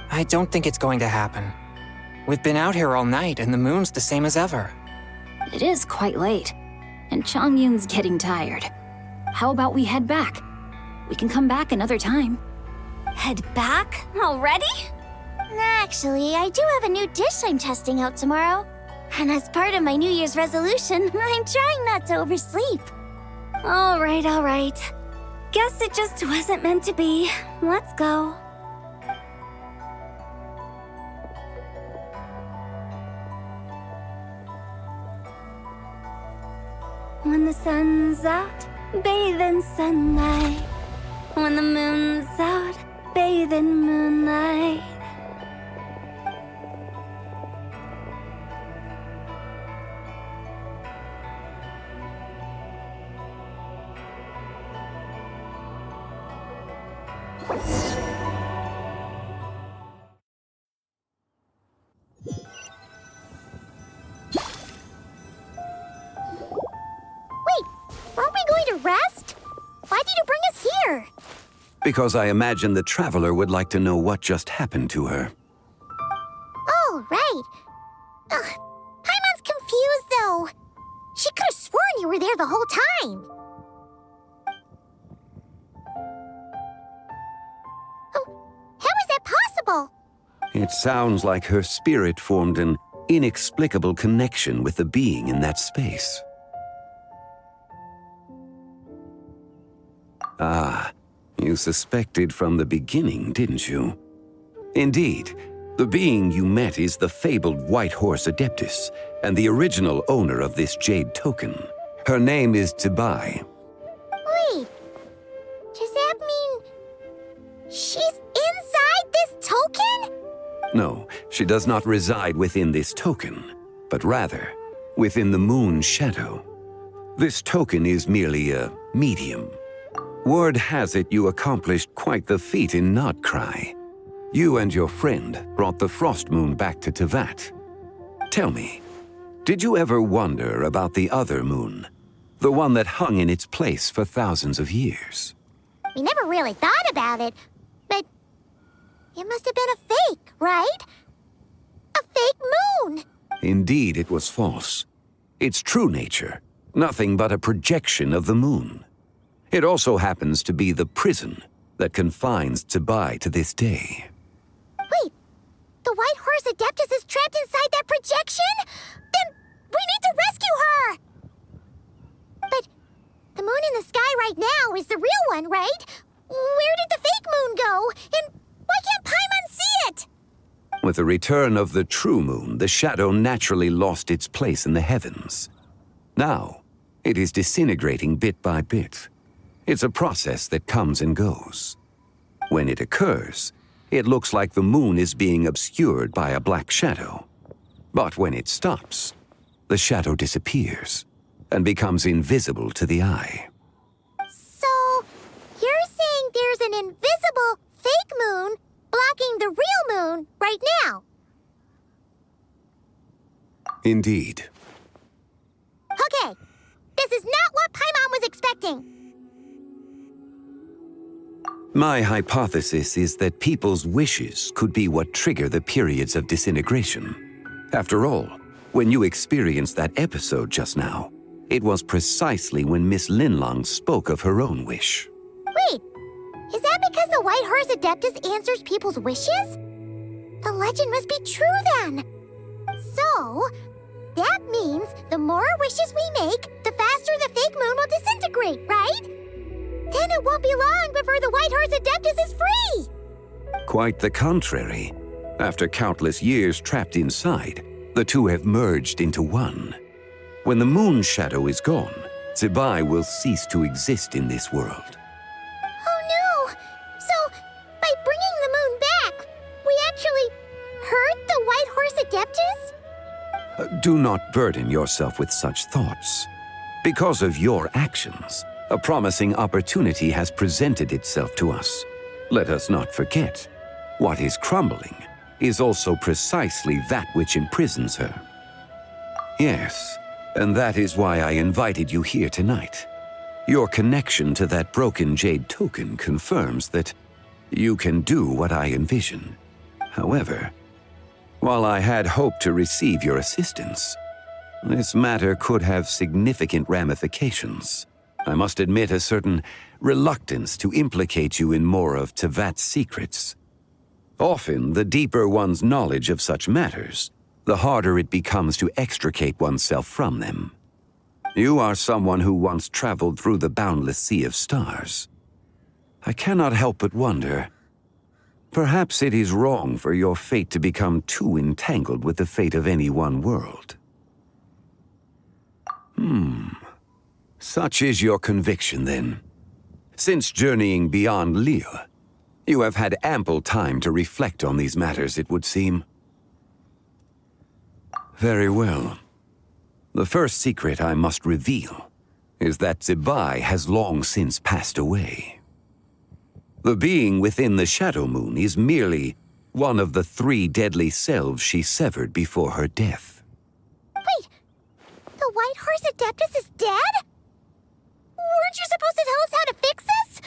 I don't think it's going to happen. We've been out here all night and the moon's the same as ever. It is quite late, and Chongyun's getting tired. How about we head back? We can come back another time. Head back? Already? Actually, I do have a new dish I'm testing out tomorrow. And as part of my New Year's resolution, I'm trying not to oversleep. All right. Guess it just wasn't meant to be. Let's go. When the sun's out, bathe in sunlight. When the moon's out, bathe in moonlight. Aren't we going to rest? Why did you bring us here? Because I imagine the traveler would like to know what just happened to her. Oh, right. Paimon's confused, though. She could have sworn you were there the whole time. Oh, how is that possible? It sounds like her spirit formed an inexplicable connection with the being in that space. Ah, you suspected from the beginning, didn't you? Indeed, the being you met is the fabled White Horse Adeptus, and the original owner of this Jade Token. Her name is Tibai. Wait, does that mean she's inside this token? No, she does not reside within this token, but rather within the moon's shadow. This token is merely a medium. Word has it you accomplished quite the feat in Nodcry. You and your friend brought the Frost Moon back to Tevat. Tell me, did you ever wonder about the other moon? The one that hung in its place for thousands of years? We never really thought about it, but it must have been a fake, right? A fake moon! Indeed, it was false. Its true nature, nothing but a projection of the moon. It also happens to be the prison that confines Tibai to this day. Wait, the White Horse Adeptus is trapped inside that projection? Then we need to rescue her! But the moon in the sky right now is the real one, right? Where did the fake moon go? And why can't Paimon see it? With the return of the true moon, the shadow naturally lost its place in the heavens. Now, it is disintegrating bit by bit. It's a process that comes and goes. When it occurs, it looks like the moon is being obscured by a black shadow. But when it stops, the shadow disappears and becomes invisible to the eye. So, you're saying there's an invisible fake moon blocking the real moon right now? Indeed. Okay, this is not what Paimon was expecting. My hypothesis is that people's wishes could be what trigger the periods of disintegration. After all, when you experienced that episode just now, it was precisely when Miss Linlong spoke of her own wish. Wait, is that because the White Horse Adeptus answers people's wishes? The legend must be true then. So, that means the more wishes we make, the faster the fake moon will disintegrate, right? Then it won't be long before the White Horse Adeptus is free! Quite the contrary. After countless years trapped inside, the two have merged into one. When the moon shadow is gone, Zibai will cease to exist in this world. Oh no! So, by bringing the moon back, we actually hurt the White Horse Adeptus? Do not burden yourself with such thoughts. Because of your actions, a promising opportunity has presented itself to us. Let us not forget, what is crumbling is also precisely that which imprisons her. Yes, and that is why I invited you here tonight. Your connection to that broken jade token confirms that you can do what I envision. However, while I had hoped to receive your assistance, this matter could have significant ramifications. I must admit a certain reluctance to implicate you in more of Tevat's secrets. Often, the deeper one's knowledge of such matters, the harder it becomes to extricate oneself from them. You are someone who once traveled through the boundless sea of stars. I cannot help but wonder, perhaps it is wrong for your fate to become too entangled with the fate of any one world. Such is your conviction, then. Since journeying beyond Liyue, you have had ample time to reflect on these matters, it would seem. Very well. The first secret I must reveal is that Zibai has long since passed away. The being within the Shadow Moon is merely one of the 3 deadly selves she severed before her death. Wait, the White Horse Adeptus is dead? Weren't you supposed to tell us how to fix this?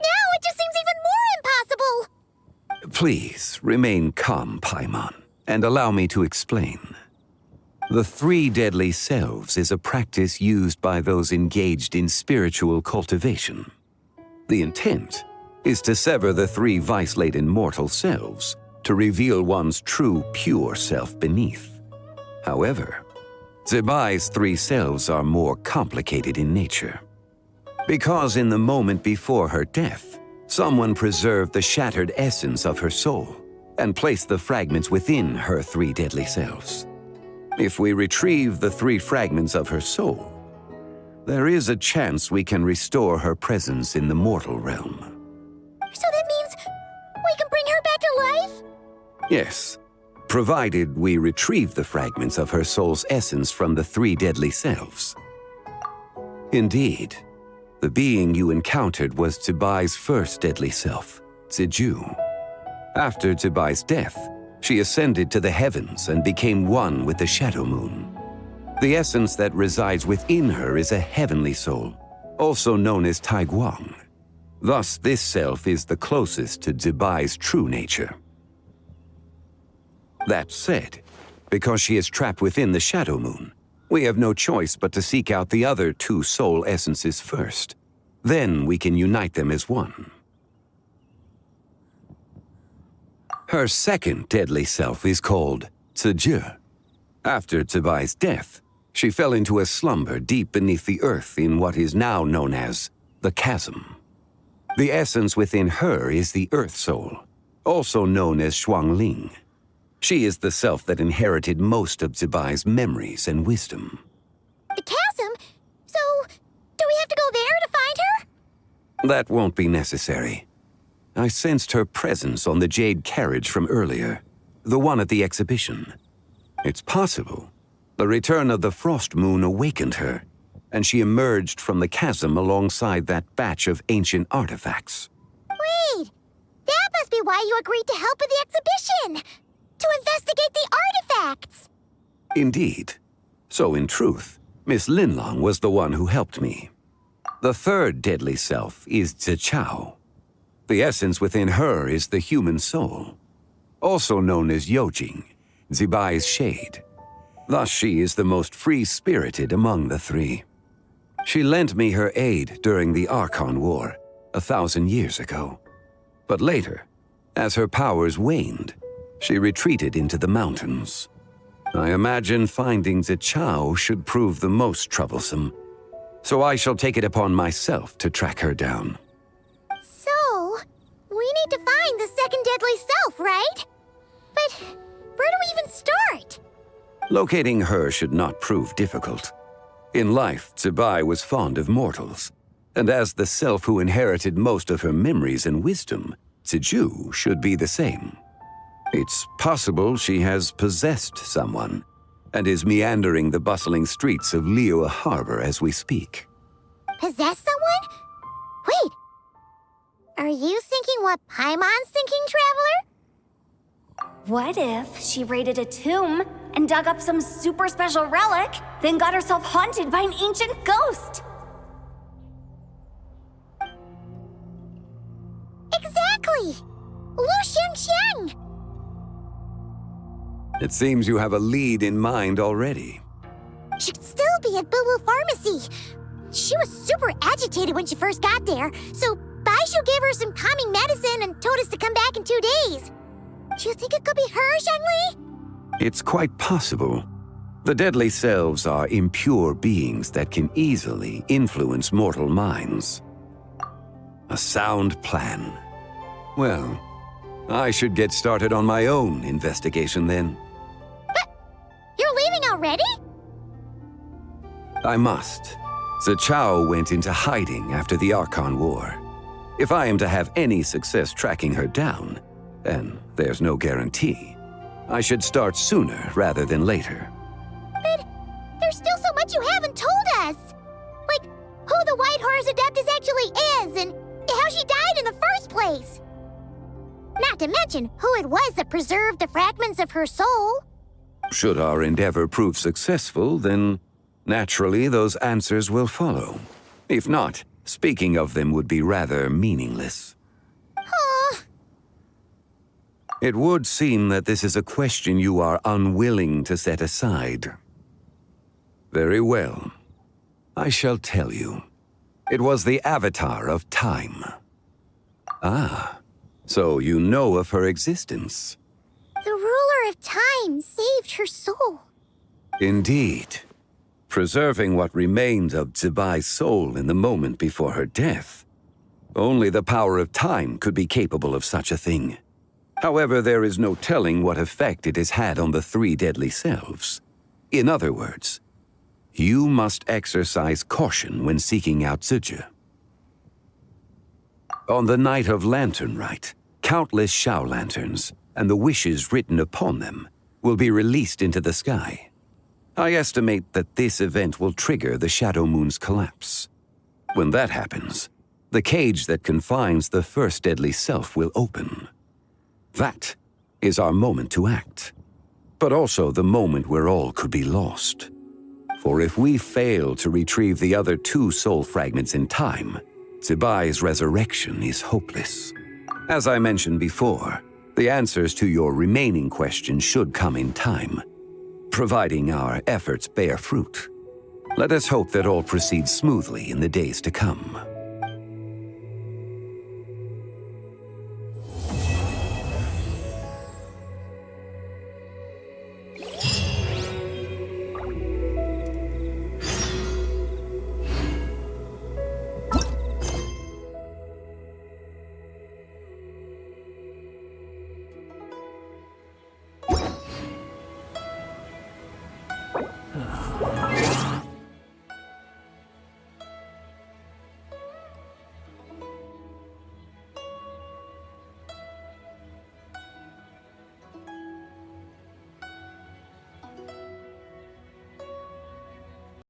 Now it just seems even more impossible! Please, remain calm, Paimon, and allow me to explain. The 3 deadly selves is a practice used by those engaged in spiritual cultivation. The intent is to sever the 3 vice-laden mortal selves to reveal one's true, pure self beneath. However, Zibai's 3 selves are more complicated in nature. Because in the moment before her death, someone preserved the shattered essence of her soul and placed the fragments within her 3 deadly selves. If we retrieve the 3 fragments of her soul, there is a chance we can restore her presence in the mortal realm. So that means we can bring her back to life? Yes, provided we retrieve the fragments of her soul's essence from the 3 deadly selves. Indeed, the being you encountered was Zibai's first deadly self, Ziju. After Zibai's death, she ascended to the heavens and became one with the Shadow Moon. The essence that resides within her is a heavenly soul, also known as Taiguang. Thus, this self is the closest to Zibai's true nature. That said, because she is trapped within the Shadow Moon, we have no choice but to seek out the other 2 soul essences first. Then we can unite them as one. Her second deadly self is called Ziju. After Zibai's death, she fell into a slumber deep beneath the earth in what is now known as the Chasm. The essence within her is the Earth Soul, also known as Shuangling. She is the self that inherited most of Zibai's memories and wisdom. The chasm? So, do we have to go there to find her? That won't be necessary. I sensed her presence on the jade carriage from earlier, the one at the exhibition. It's possible the return of the frost moon awakened her, and she emerged from the chasm alongside that batch of ancient artifacts. Wait! That must be why you agreed to help with the exhibition! To investigate the artifacts! Indeed. So in truth, Miss Linlong was the one who helped me. The third deadly self is Zichao. The essence within her is the human soul, also known as Yojing, Zibai's shade. Thus she is the most free-spirited among the three. She lent me her aid during the Archon War, 1,000 years ago. But later, as her powers waned, she retreated into the mountains. I imagine finding Zichao should prove the most troublesome, so I shall take it upon myself to track her down. So, we need to find the second deadly self, right? But where do we even start? Locating her should not prove difficult. In life, Zibai was fond of mortals, and as the self who inherited most of her memories and wisdom, Ziju should be the same. It's possible she has possessed someone, and is meandering the bustling streets of Liyue Harbor as we speak. Possess someone? Wait! Are you thinking what Paimon's thinking, Traveler? What if she raided a tomb and dug up some super special relic, then got herself haunted by an ancient ghost? Exactly! Lu Xiangxiang! It seems you have a lead in mind already. She could still be at Boo Boo Pharmacy. She was super agitated when she first got there, so Baishu gave her some calming medicine and told us to come back in 2 days. Do you think it could be her, Zhengli? It's quite possible. The deadly selves are impure beings that can easily influence mortal minds. A sound plan. Well, I should get started on my own investigation then. But you're leaving already? I must. Zichao went into hiding after the Archon War. If I am to have any success tracking her down, and there's no guarantee, I should start sooner rather than later. But there's still so much you haven't told us. Like, who the White Horse Adeptus actually is, and how she died in the first place. Not to mention who it was that preserved the fragments of her soul. Should our endeavor prove successful, then naturally those answers will follow. If not, speaking of them would be rather meaningless. Huh. It would seem that this is a question you are unwilling to set aside. Very well. I shall tell you. It was the Avatar of Time. Ah, so you know of her existence. The ruler of time saved her soul. Indeed. Preserving what remained of Zibai's soul in the moment before her death. Only the power of time could be capable of such a thing. However, there is no telling what effect it has had on the three deadly selves. In other words, you must exercise caution when seeking out Ziji. On the night of Lantern Rite, countless Shao lanterns and the wishes written upon them will be released into the sky. I estimate that this event will trigger the Shadow Moon's collapse. When that happens, the cage that confines the first deadly self will open. That is our moment to act, but also the moment where all could be lost. For if we fail to retrieve the other two soul fragments in time, Zibai's resurrection is hopeless. As I mentioned before, the answers to your remaining questions should come in time, providing our efforts bear fruit. Let us hope that all proceeds smoothly in the days to come.